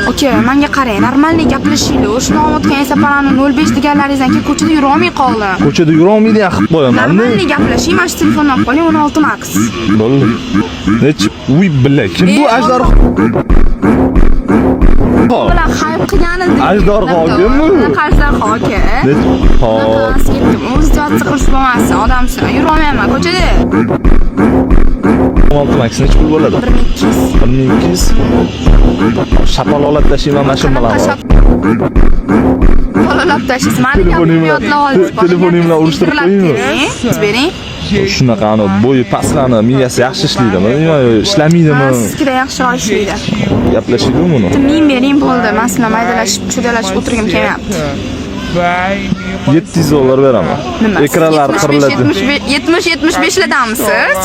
Aka, menga qarang, normalniy gaplashinglar. O'shani o'tgan safarani 05 deganlaringizdan keyin ko'chada yura olmay qoldim. Ko'chada yura olmaydigan qilib qo'yaman. Normalniy gaplashing, mana shu telefonni olib qoling, 16 Max. Bo'ldi. Nech uy billa. Kim bu ajdar? Bular hayb qilganidik. Ajdorga olganmi? Qarslar aka. Hop. O'z javob qilish bo'lmasa, odamsan. Yura olmayman ko'chada. 16 Max nech pul bo'ladi? 1200. 1200. Shapal olib tashlayman mashinalarni. Olib tashlaysiz. Meni telefonim bilan urishtirib qo'yingmi? Bering. Shunaqa bo'yi pastlarni miyasi yaxshi ishlaydimi? Ishlamaydimi? Sizga yaxshiroq ishlaydi. Gaplashaylikmi buni? Men bering bo'ldi. Men sizlar maydalashib, chudalashib o'tirgim kelyapti. $700 beraman. Ekranlar qiriladi. 70-75 ladamsiz?